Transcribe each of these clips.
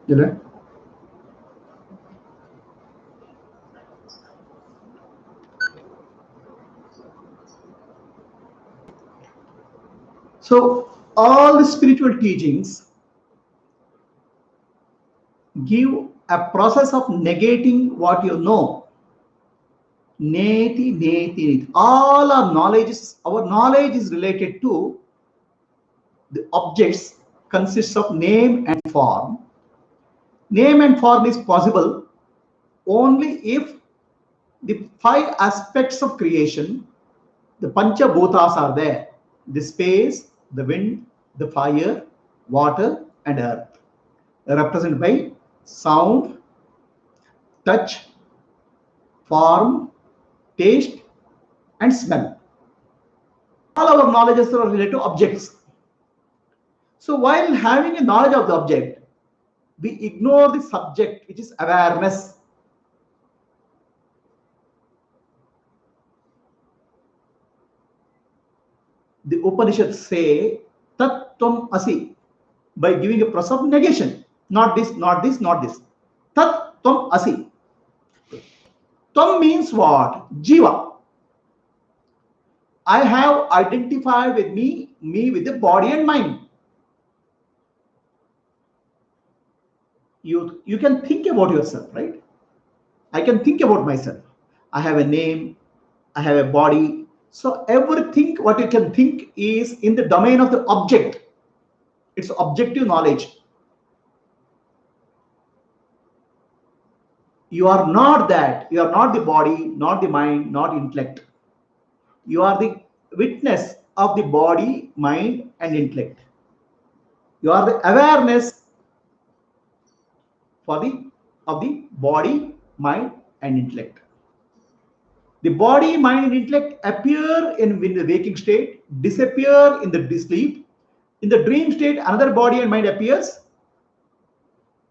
You know? So all the spiritual teachings give a process of negating what you know. Neti, neti, neti. All our knowledge is related to the objects consists of name and form. Name and form is possible only if the five aspects of creation, the Pancha Bhutas are there. The space, the wind, the fire, water, and earth. Represented by sound, touch, form, taste, and smell. All our knowledges are related to objects. So while having a knowledge of the object, we ignore the subject, which is awareness. The Upanishads say Tat Tvam Asi by giving a process of negation. Not this, not this, not this. Tat Tvam Asi. Tvam means what? Jiva. I have identified with me with the body and mind. You can think about yourself, right? I can think about myself. I have a name, I have a body. So everything what you can think is in the domain of the object. It's objective knowledge. You are not that. You are not the body, not the mind, not intellect. You are the witness of the body, mind, and intellect. You are the awareness of the body, mind, and intellect. The body, mind, and intellect appear in the waking state, disappear in the sleep. In the dream state, another body and mind appears.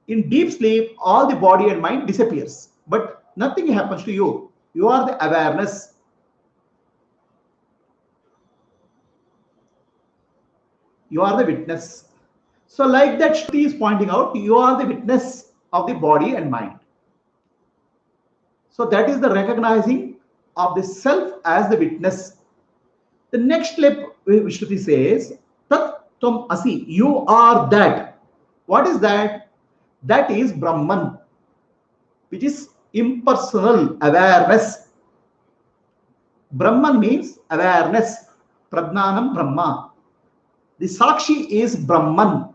In deep sleep, all the body and mind disappears. But nothing happens to you. You are the awareness. You are the witness. So like that Shruti is pointing out, you are the witness of the body and mind. So that is the recognizing of the self as the witness. The next step, Shruti says, Tat Tvam Asi, you are that. What is that? That is Brahman, which is impersonal awareness. Brahman means awareness. Prajnanam Brahma. The Sakshi is Brahman.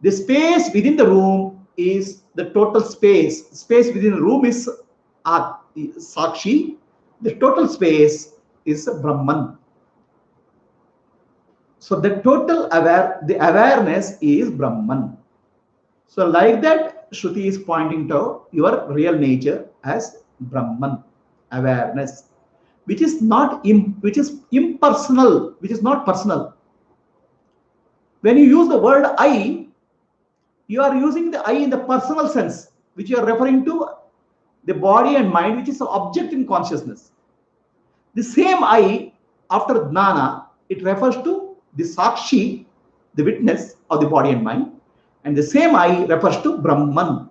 The space within the room is the total space. Space within the room is Sakshi. The total space is Brahman. So the total awareness is Brahman. So like that, Shruti is pointing to your real nature as Brahman, awareness, which is impersonal, which is not personal. When you use the word I, you are using the I in the personal sense, which you are referring to the body and mind, which is an object in consciousness. The same I, after Jnana, it refers to the Sakshi, the witness of the body and mind. And the same I refers to Brahman.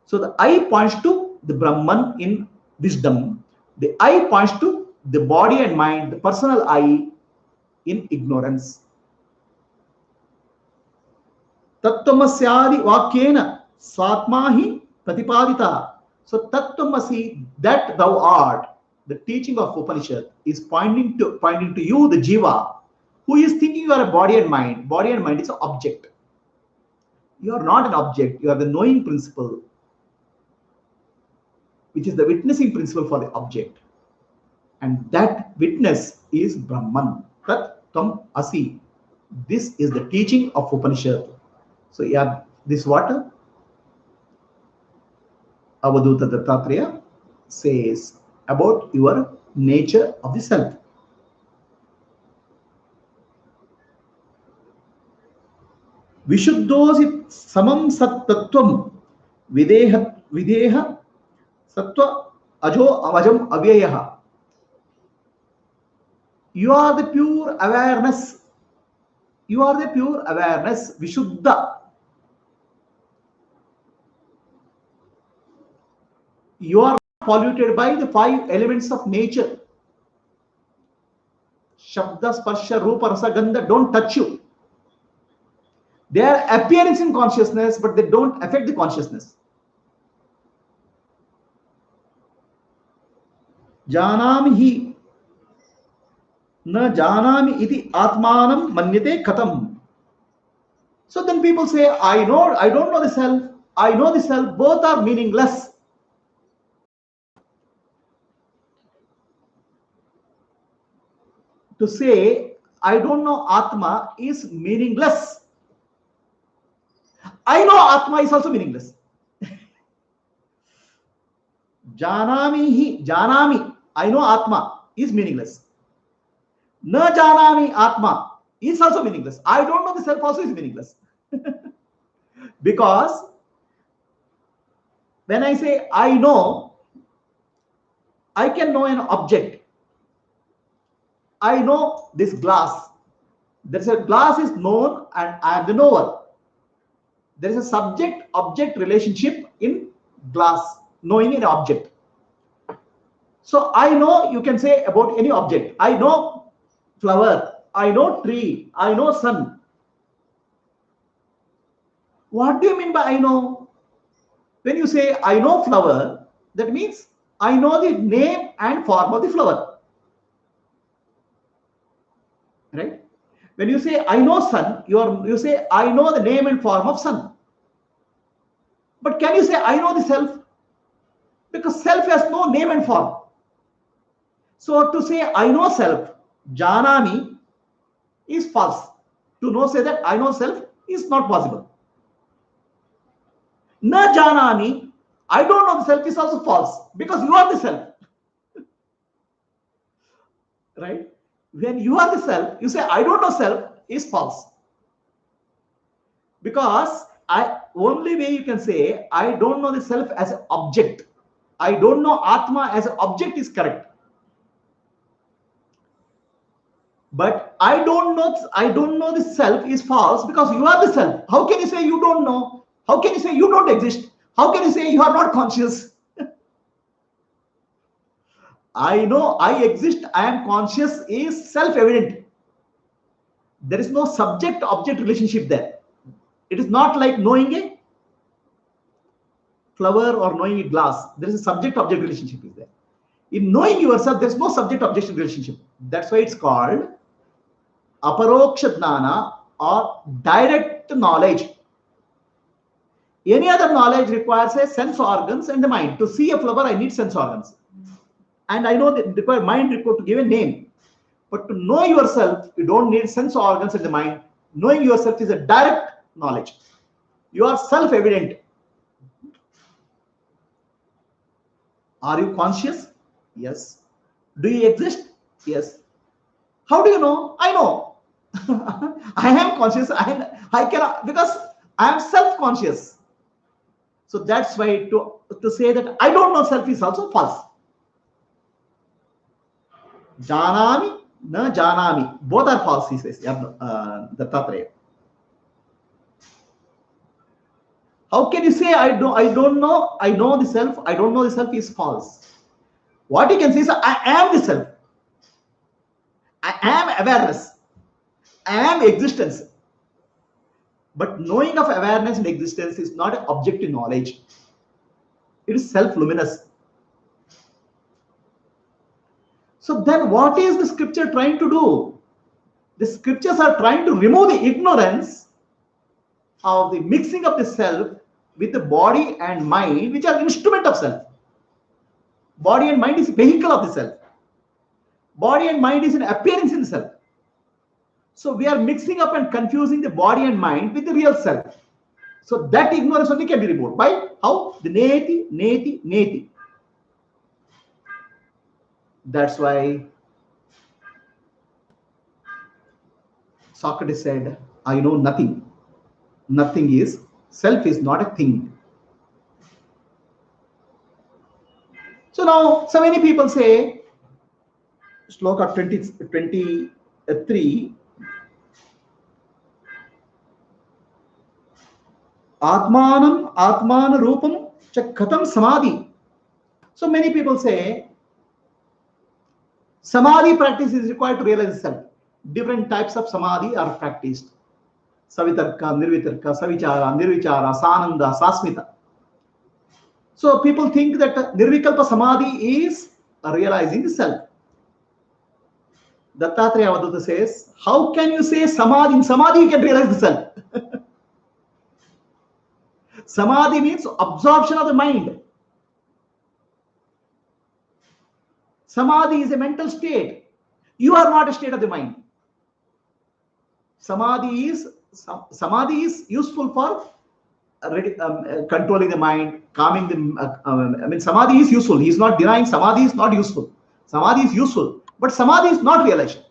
So the I points to the Brahman in wisdom. The I points to the body and mind, the personal I in ignorance. Tattvamasya vakyena swatmahi pratipadita. So Tattvamasi, that thou art, the teaching of Upanishad is pointing to you, the Jiva, who is thinking you are a body and mind. Body and mind is an object. You are not an object, you are the knowing principle, which is the witnessing principle for the object. And that witness is Brahman. Tat Tvam Asi. This is the teaching of Upanishad. So yeah, this what Avaduta Dattatreya says about your nature of the self. Vishuddhosi samam sat tattvam videha sattva ajo avajam avyayaha. You are the pure awareness. You are the pure awareness, Vishuddha. You are polluted by the 5 elements of nature. Shabda, Sparsha, Rupa, Rasa, Gandha don't touch you. They are appearance in consciousness, but they don't affect the consciousness. Janami hi na janami iti atmanam manyate katam. So then people say, I don't know the self, I know the self, both are meaningless. To say, I don't know Atma is meaningless. I know Atma is also meaningless. Janami, I know Atma is meaningless. Na janami Atma is also meaningless. I don't know the self also is meaningless. Because when I say I know, I can know an object. I know this glass. There is a glass is known and I am the knower. There is a subject-object relationship in glass, knowing an object. So I know, you can say about any object. I know flower, I know tree, I know sun. What do you mean by I know? When you say I know flower, that means I know the name and form of the flower. Right? When you say I know sun, you say I know the name and form of sun. But can you say I know the self? Because self has no name and form. So to say I know self, janami, is false. To know, say that I know self is not possible. Na janami, I don't know the self is also false, because you are the self. Right? When you are the self, you say I don't know self is false. Because only way you can say I don't know the self as an object. I don't know Atma as an object is correct. But I don't know the self is false, because you are the self. How can you say you don't know? How can you say you don't exist? How can you say you are not conscious? I know I exist, I am conscious is self-evident. There is no subject-object relationship there. It is not like knowing a flower or knowing a glass. There is a subject-object relationship is there. In knowing yourself, there is no subject-object relationship. That's why it's called aparoksha jnana or direct knowledge. Any other knowledge requires a sense organs and the mind. To see a flower, I need sense organs. And I know that require mind required to give a name. But to know yourself, you don't need sense organs in the mind. Knowing yourself is a direct knowledge. You are self-evident. Are you conscious? Yes. Do you exist? Yes. How do you know? I know. I am conscious. I cannot, because I am self-conscious. So that's why to say that I don't know self is also false. Janami, na janami. Both are false, he says, Dattatreya. How can you say I don't know, I know the self, I don't know the self is false? What you can say is I am the self. I am awareness. I am existence. But knowing of awareness and existence is not an objective knowledge. It is self-luminous. So then what is the scripture trying to do? The scriptures are trying to remove the ignorance of the mixing of the self with the body and mind, which are instrument of self. Body and mind is vehicle of the self. Body and mind is an appearance in the self. So we are mixing up and confusing the body and mind with the real self. So that ignorance only can be removed. By how? The neti. That's why Socrates said, I know nothing. Nothing is, self is not a thing. So now, so many people say, Shloka 23, Atmanam Atmana Rupam Chakatam Samadhi. So many people say samadhi practice is required to realize the self. Different types of samadhi are practiced. Savitarka, Nirvitarka, Savichara, Nirvichara, Sananda, Sasmita. So people think that Nirvikalpa Samadhi is realizing the self. Dattatreya Avadhuta says, how can you say Samadhi? In Samadhi you can realize the self. Samadhi means absorption of the mind. Samadhi is a mental state. You are not a state of the mind. Samadhi is useful for controlling the mind, calming the. Samadhi is useful. He is not denying Samadhi is not useful. Samadhi is useful, but Samadhi is not realization.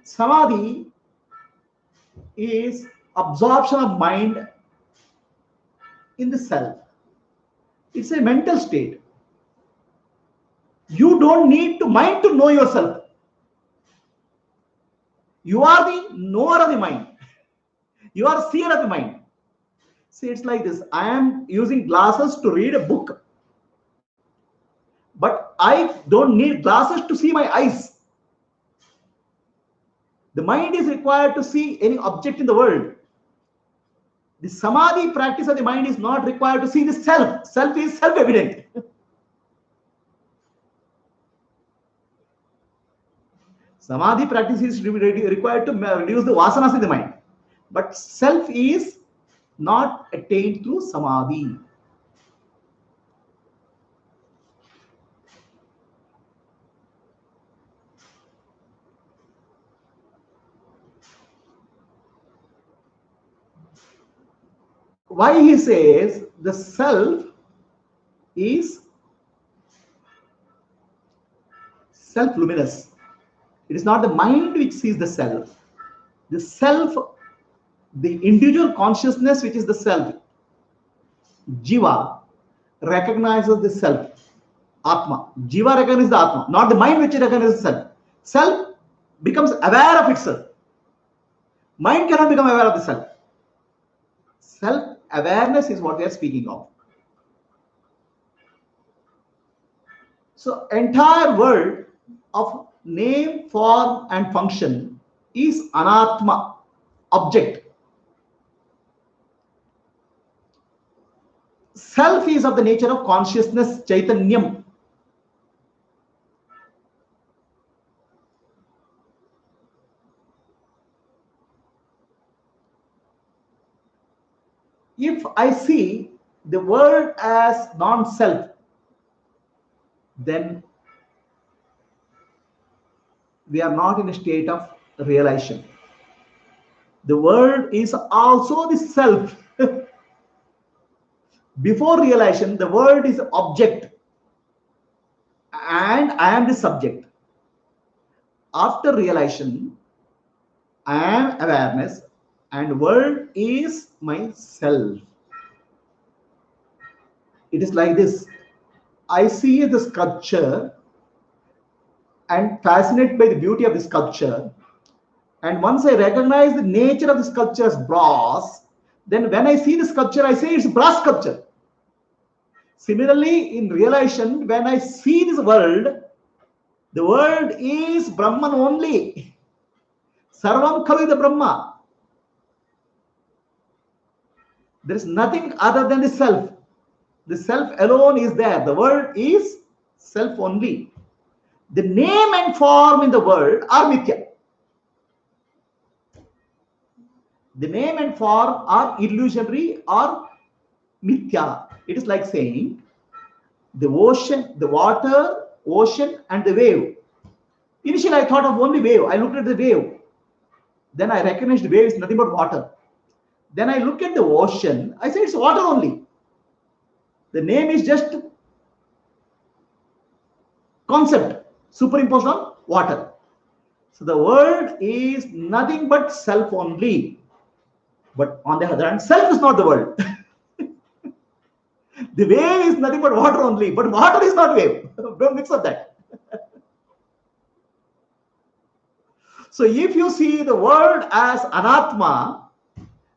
Samadhi is absorption of mind in the self. It's a mental state. You don't need to mind to know yourself. You are the knower of the mind. You are seer of the mind. See, it's like this. I am using glasses to read a book. But I don't need glasses to see my eyes. The mind is required to see any object in the world. The samadhi practice of the mind is not required to see the self. Self is self-evident. Samadhi practice is required to reduce the vasanas in the mind. But self is not attained through samadhi. Why he says the self is self-luminous. It is not the mind which sees the self. The self, the individual consciousness which is the self, Jiva, recognizes the self, Atma. Jiva recognizes the Atma, not the mind which recognizes the self. Self becomes aware of itself. Mind cannot become aware of the self. Self-awareness is what we are speaking of. So entire world of name, form and function is anatma, object. Self is of the nature of consciousness, chaitanyam. If I see the world as non-self, then we are not in a state of realization. The world is also the self. Before realization, the world is object and I am the subject. After realization, I am awareness and world is myself. It is like this. I see the sculpture and fascinated by the beauty of the sculpture. And once I recognize the nature of the sculpture as brass, then when I see the sculpture, I say it's brass sculpture. Similarly, in realization, when I see this world, the world is Brahman only. Sarvam khalu the Brahma. There is nothing other than the self. The self alone is there. The world is self only. The name and form in the world are mithya. The name and form are illusionary or mithya. It is like saying the ocean, the water, ocean and the wave. Initially I thought of only wave. I looked at the wave. Then I recognized the wave is nothing but water. Then I look at the ocean. I say it's water only. The name is just concept superimposed on water. So the world is nothing but self only. But on the other hand, self is not the world. The wave is nothing but water only, but water is not wave. Don't mix up that. So if you see the world as anatma,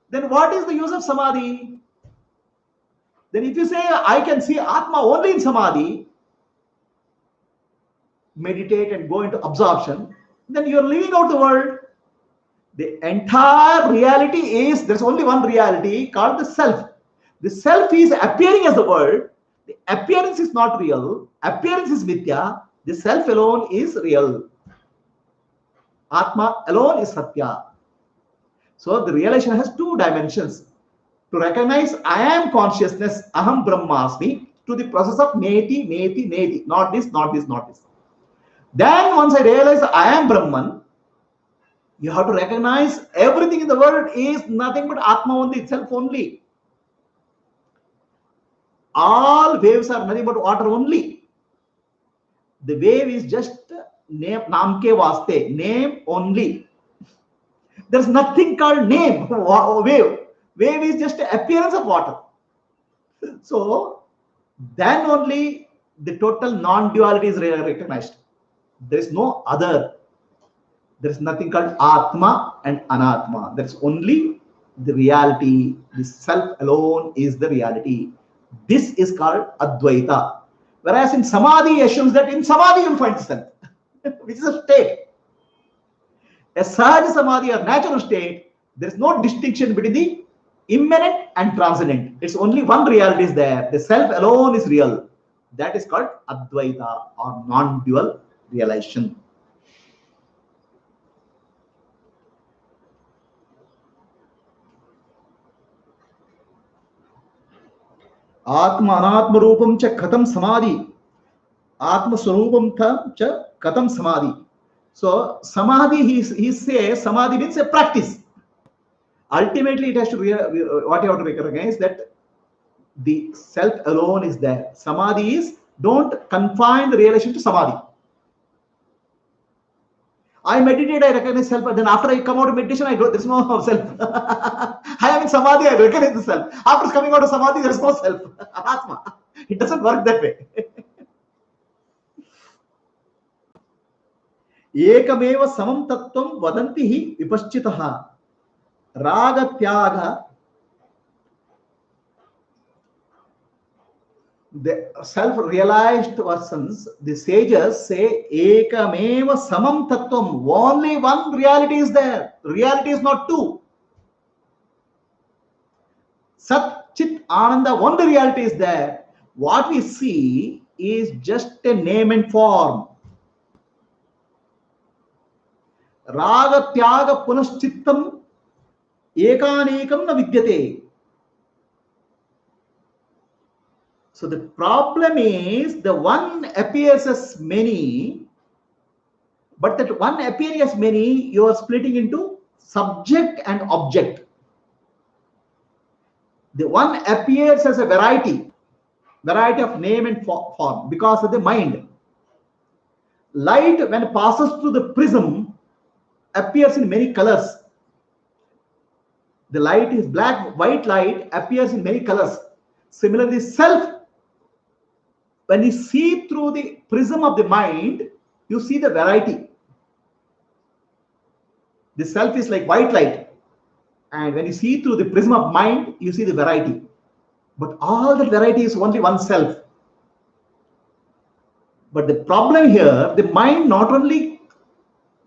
then what is the use of samadhi? Then if you say, I can see Atma only in Samadhi, meditate and go into absorption, then you're leaving out the world. The entire reality is, there's only one reality called the self. The self is appearing as the world. The appearance is not real. Appearance is mithya. The self alone is real. Atma alone is satya. So the realization has two dimensions. To recognize I am consciousness, aham brahmasmi, to the process of neti, neti, neti. Not this, not this, not this. Then once I realize I am Brahman, you have to recognize everything in the world is nothing but Atma only, itself only. All waves are nothing but water only. The wave is just name, naam ke vaste, name only. There's nothing called name, wave. Wave is just the appearance of water. So then only the total non-duality is recognized. There is no other. There is nothing called Atma and Anatma. There is only the reality. The self alone is the reality. This is called Advaita. Whereas in Samadhi assumes that in Samadhi you will find the self, which is a state. A Sahaja Samadhi or natural state, there is no distinction between the immanent and transcendent. It's only one reality is there. The self alone is real. That is called Advaita or non-dual realization. Atma anatma rupam cha katam samadhi. Atma swarupam tha cha katam samadhi. So samadhi, he says samadhi means a practice. Ultimately, it has to what you have to recognize that the self alone is there. Samadhi is, don't confine the relation to samadhi. I meditate, I recognize self, and then after I come out of meditation, I go, there's no self. I am in samadhi, I recognize the self. After coming out of samadhi, there's no self. Atma. It doesn't work that way. Ekameva samam tattvam vadanti hi vipaschitaha. Raga tyaga. The self-realized persons, the sages say, Ekameva samam tattvam. Only one reality is there. Reality is not two. Sat, Chit, Ananda, only reality is there. What we see is just a name and form. Raga tyaga punaschittam ekanekam na vidyate. So the problem is the one appears as many, but that one appearing as many, you are splitting into subject and object. The one appears as a variety of name and form because of the mind. Light, when passes through the prism, appears in many colors. The light is black, white light appears in many colors. Similarly, self, when you see through the prism of the mind, you see the variety. The self is like white light. And when you see through the prism of mind, you see the variety. But all that variety is only one self. But the problem here, the mind not only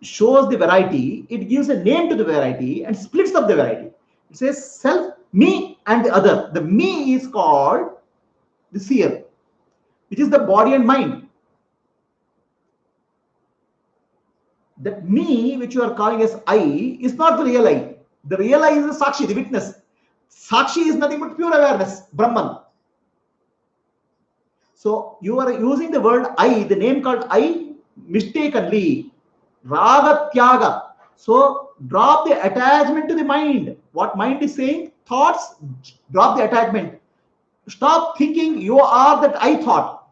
shows the variety, it gives a name to the variety and splits up the variety. It says self, me, and the other. The me is called the seer, which is the body and mind. That me, which you are calling as I, is not the real I. The real I is the Sakshi, the witness. Sakshi is nothing but pure awareness, Brahman. So you are using the word I, the name called I, mistakenly. Raga tyaga. So drop the attachment to the mind. What mind is saying? Thoughts, drop the attachment. Stop thinking you are that I thought.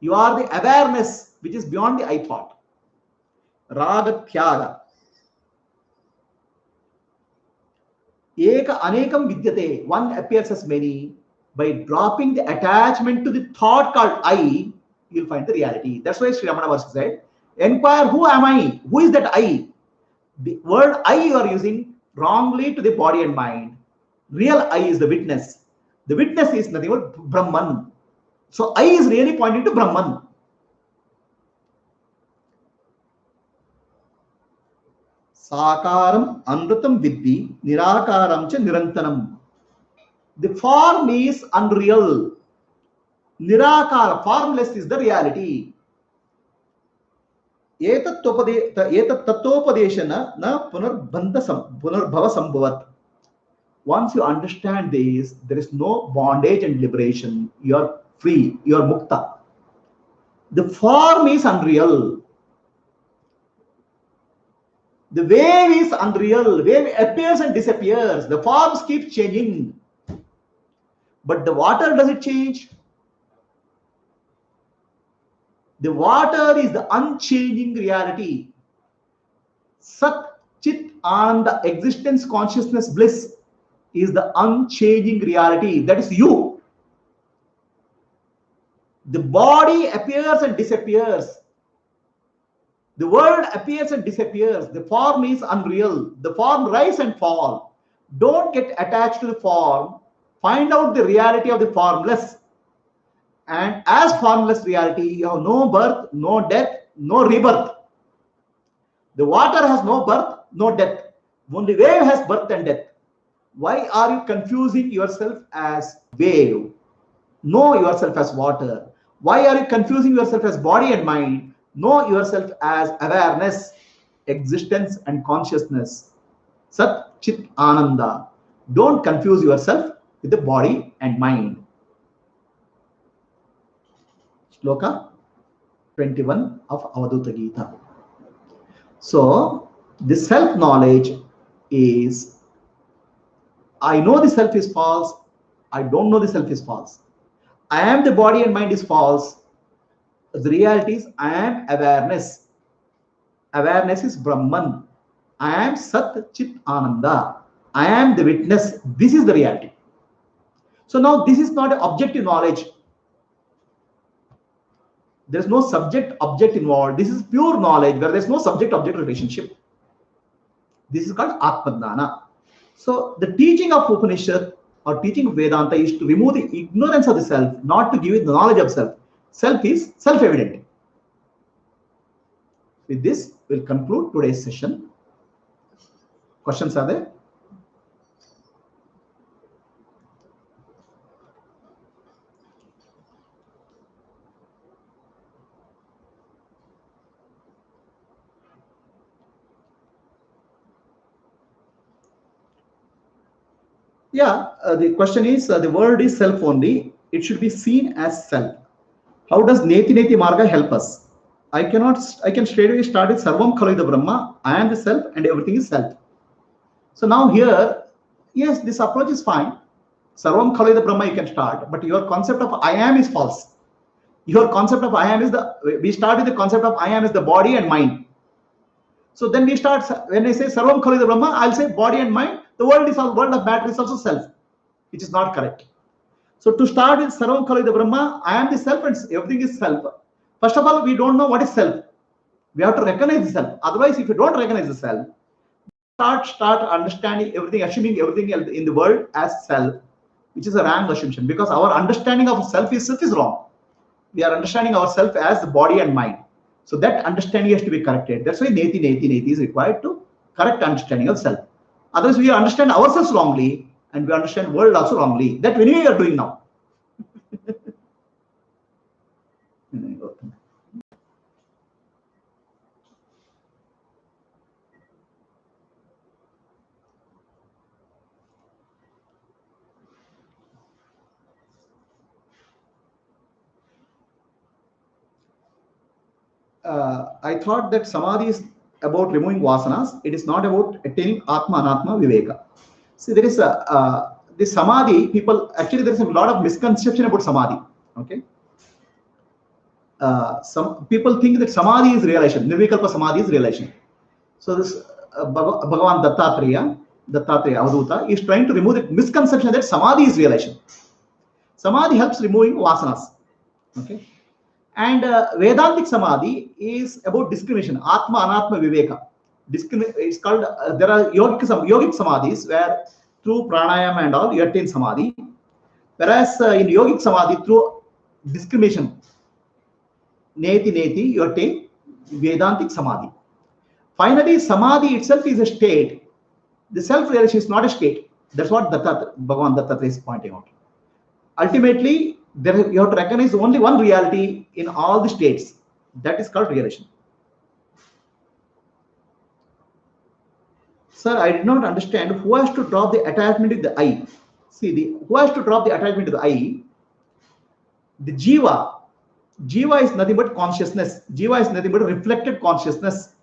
You are the awareness which is beyond the I thought. Raga tyaga. Eka anekam vidyate. One appears as many. By dropping the attachment to the thought called I, you'll find the reality. That's why Sri Ramana Maharshi said, inquire, who am I? Who is that I? The word I you are using wrongly to the body and mind. Real I is the witness. The witness is nothing but Brahman. So I is really pointing to Brahman. Sakaram Anrutam Vidhi Nirakaram Cha Nirantanam. The form is unreal. Nirakara, formless is the reality. Etat tattopadeshana na punarbhava sambhavat. Once you understand this, there is no bondage and liberation. You are free. You are mukta. The form is unreal. The wave is unreal. Wave appears and disappears. The forms keep changing. But the water, does it change? The water is the unchanging reality. Sat, Chit, Ananda, existence, consciousness, bliss is the unchanging reality. That is you. The body appears and disappears. The world appears and disappears. The form is unreal. The form rise and fall. Don't get attached to the form. Find out the reality of the formless. And as formless reality, you have no birth, no death, no rebirth. The water has no birth, no death. Only wave has birth and death. Why are you confusing yourself as wave? Know yourself as water. Why are you confusing yourself as body and mind? Know yourself as awareness, existence, and consciousness. Sat, Chit, Ananda. Don't confuse yourself with the body and mind. Shloka 21 of Avadhuta Gita. So, the self-knowledge is, I know the self is false, I don't know the self is false. I am the body and mind is false. The reality is I am awareness. Awareness is Brahman. I am Sat Chit Ananda. I am the witness. This is the reality. So now this is not an objective knowledge. There's no subject-object involved. This is pure knowledge where there's no subject-object relationship. This is called Atma. So the teaching of Upanishad or teaching of Vedanta is to remove the ignorance of the self, not to give it the knowledge of self. Self is self-evident. With this, we'll conclude today's session. Questions are there? Yeah, the question is, the world is self only. It should be seen as self. How does Neti Neti Marga help us? I can straight away start with Sarvam Khalida Brahma. I am the self and everything is self. So now here, yes, this approach is fine. Sarvam Khalida Brahma you can start, but your concept of I am is false. Your concept of I am is we start with the concept of I am is the body and mind. So then we start, when I say Sarvam Khalida Brahma, I'll say body and mind. The world of matter is also self, which is not correct. So to start with Sarvam Khalida Brahma, I am the self and everything is self. First of all, we don't know what is self. We have to recognize the self. Otherwise, if you don't recognize the self, start understanding everything, assuming everything in the world as self, which is a wrong assumption, because our understanding of self is wrong. We are understanding ourselves as the body and mind. So that understanding has to be corrected. That's why Neti is required to correct understanding of self. Otherwise, we understand ourselves wrongly and we understand world also wrongly. That we are doing now. I thought that samadhi is about removing vasanas. It is not about attaining Atma Anatma Viveka. See, there is the samadhi, people, actually there is a lot of misconception about samadhi. Okay. Some people think that samadhi is realization, nirvikalpa samadhi is realization. So this Bhagavan Dattatreya Avadhuta is trying to remove the misconception that samadhi is realization. Samadhi helps removing vasanas. Okay. And Vedantic samadhi is about discrimination, Atma Anatma Viveka. It's called, there are yogic samadhis where through pranayama and all you attain samadhi. Whereas in yogic samadhi, through discrimination, neti neti, you attain Vedantic samadhi. Finally, samadhi itself is a state. The self-realization is not a state. That's what Bhagavan Dattatreya is pointing out. Ultimately, you have to recognize only one reality in all the states. That is called realization. Sir, I did not understand who has to drop the attachment to the I. See, who has to drop the attachment to the I? The jiva. Jiva is nothing but consciousness. Jiva is nothing but reflected consciousness.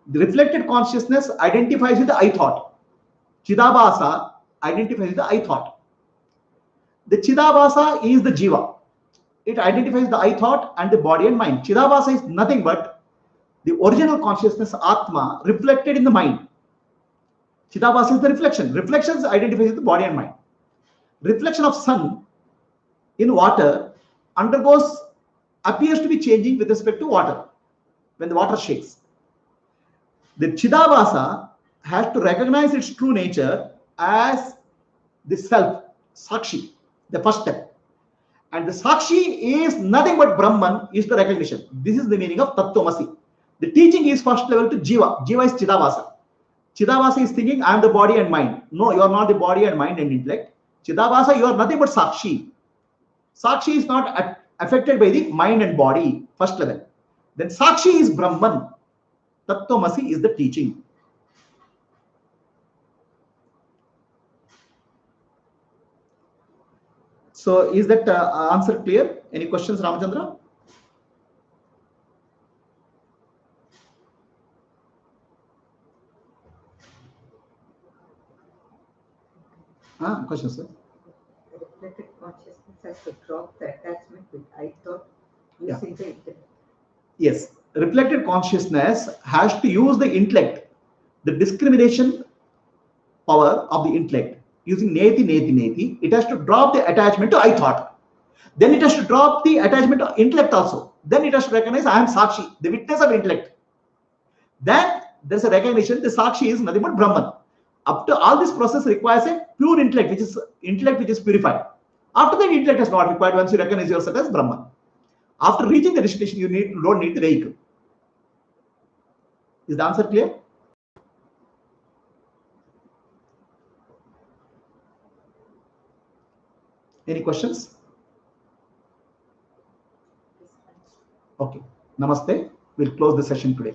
The reflected consciousness identifies with the I thought. Chidabhasa identifies with the I thought. The Chidabhasa is the jiva. It identifies the I thought and the body and mind. Chidabhasa is nothing but the original consciousness, Atma, reflected in the mind. Chidabhasa is the reflection. Reflections identifies the body and mind. Reflection of sun in water appears to be changing with respect to water when the water shakes. The Chidabhasa has to recognize its true nature as the self, Sakshi, the first step. And the Sakshi is nothing but Brahman, is the recognition. This is the meaning of Tattvamasi. The teaching is first level to Jiva. Jiva is Chidabhasa. Chidabhasa is thinking, I am the body and mind. No, you are not the body and mind and intellect. Chidabhasa, you are nothing but Sakshi. Sakshi is not affected by the mind and body, first level. Then Sakshi is Brahman. Tattvamasi is the teaching. So is that answer clear? Any questions, Ramachandra? Question, sir. Reflected consciousness has to drop the attachment with I thought using the intellect. Yes, reflected consciousness has to use the intellect, the discrimination power of the intellect, using neti neti neti. It has to drop the attachment to I thought. Then it has to drop the attachment to intellect also. Then it has to recognize I am Sakshi, the witness of intellect. Then there's a recognition the Sakshi is nothing but Brahman. Up to all this process requires a pure intellect, which is purified. After that, intellect is not required once you recognize yourself as Brahman. After reaching the destination, you don't need the vehicle. Is the answer clear? Any questions? Okay. Namaste. We'll close the session today.